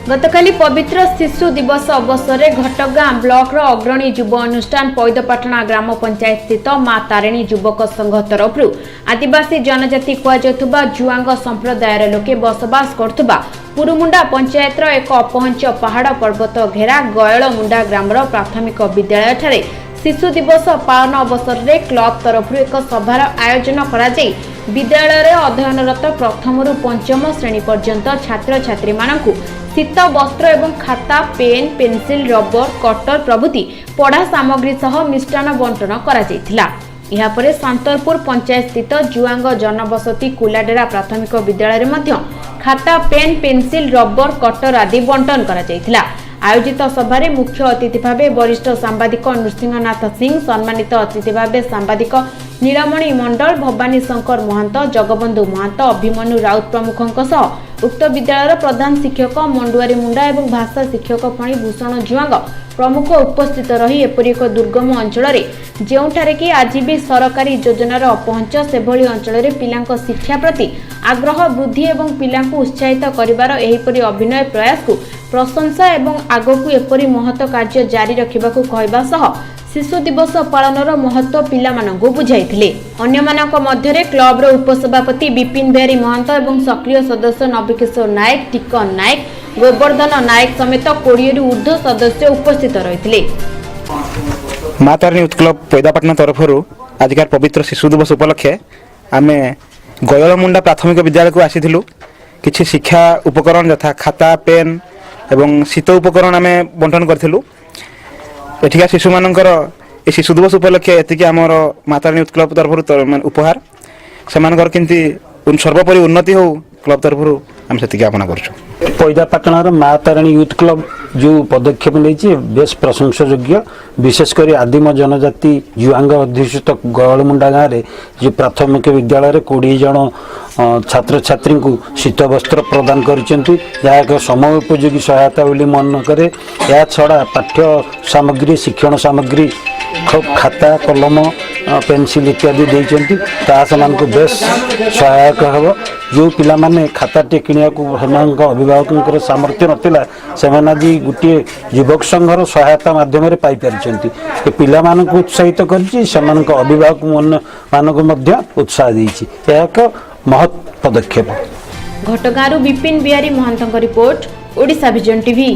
गतकाली पवित्र शिशु दिवस अवसर में घटगां ब्लॉक अग्रणी युव अनुष्ठान पैदपाटना ग्राम पंचायत स्थित मां तारिणी युवक संघ तरफ आदिवासी जनजाति कहुवा जुआंग संप्रदायर लोके बसवास करुवा पुरुमुंडा पंचायत एक अपहंच पहाड़ पर्वत घेरा गयळमुंडा ग्राम प्राथमिक विद्यालय ठारे शिशु दिवस पालन अवसर में क्लब तरफ एक सभार आयोजन करा विद्यालय अध्ययनरत प्रथम रु पंचम श्रेणी पर्यंत छात्र छात्री मानकु शीत वस्त्र एवं खाता पेन पेंसिल रबर कटर प्रभृति पढ़ा सामग्री सह मिष्टान बंटन करा सांतरपुर पंचायत स्थित जुआंग जनबसती कुलाडेरा प्राथमिक विद्यालय में खाता पेन पेंसिल रबर कटर आदि बंटन करा आयोजित सभारे मुख्य अतिथि भावे वरिष्ठ सांबादिक नृसिंहनाथ सिंह सम्मानित अतिथि भावे सांबादिक नीलमणि मंडल भवानी शंकर महंत जगबंधु महंत अभिमन्यु राउत प्रमुखों सह उक्त विद्यालय प्रधान शिक्षक मंडुआरी मुंडा और भाषा शिक्षक फणीभूषण जुआंग प्रमुख उपस्थित रही एपरि एक दुर्गम अंचल जोठारे कि आज भी सरकारी योजनार अपहंच सेभली अंचल पिलांक शिक्षा प्रति आग्रह वृद्धि एवं पिलांक उत्साहित करिवार एहिपरि अभिनय प्रयास को प्रशंसा एवं आगकू एपरि महत्त कार्य जारी रखिबाकू कहबा सह शिशु दिवस पालनर महत्व पिलामानंकू बुझाइथिले। अन्यमानक मध्यरे क्लबर उपसभापति विपिन बिहारी महंत एवं सक्रिय सदस्य नवकिशोर नायक टिकन नायक गोवर्धन नायक समेत 20 रु ऊर्ध्व सदस्य उपस्थित रहिथिले। मां तारिणी यूथ क्लब पैदापाटना तरफ आजिकार पवित्र शिशु दिवस उपलक्षे आमे गयळमुंडा प्राथमिक विद्यालय को आसीथिलु। किछि शिक्षा उपकरण यथा खाता पेन एवं शीत उपकरण आमे बंटन करथिलु। एठिका शिशु मानकर ए शिशु दिवस उपलक्षे एतिकी आमर मां तारिणी यूथ क्लब तरफ उपहार सेमानकर किंती सर्वोपरि उन्नति हो क्लब तरफ आम से ज्ञापना कर पैदापाटणार मां तारिणी यूथ क्लब जो पदक्षेप नहीं बेस प्रशंसयोग्य विशेषकर आदिम जनजाति जुआंग अध्युषित गयळमुंडा गाँव में जो प्राथमिक विद्यालय 20 जन छात्र छात्री को शीत वस्त्र प्रदान कर एक समय उपयोगी सहायता बोली मन करे। या छड़ा पाठ्य सामग्री शिक्षण सामग्री खाता कलम पेंसिल इत्यादि देइचंती ता समान को बेस सहायक हेबो। जो पिला माने खाता टे किनिया को अभिभावक सामर्थ्य नथिला सेमान आज गोटे युवक संघर सहायता माध्यम रे पाई परिचंती ए पिला मान को उत्साहित करछि समान को अभिभावक मान को मध्य उत्साह देछि। एक महत् पदक्षेप। घटगांरू विपिन बिहारी महंतଙ୍କ रिपोर्ट ओडिशा विजन टीवी।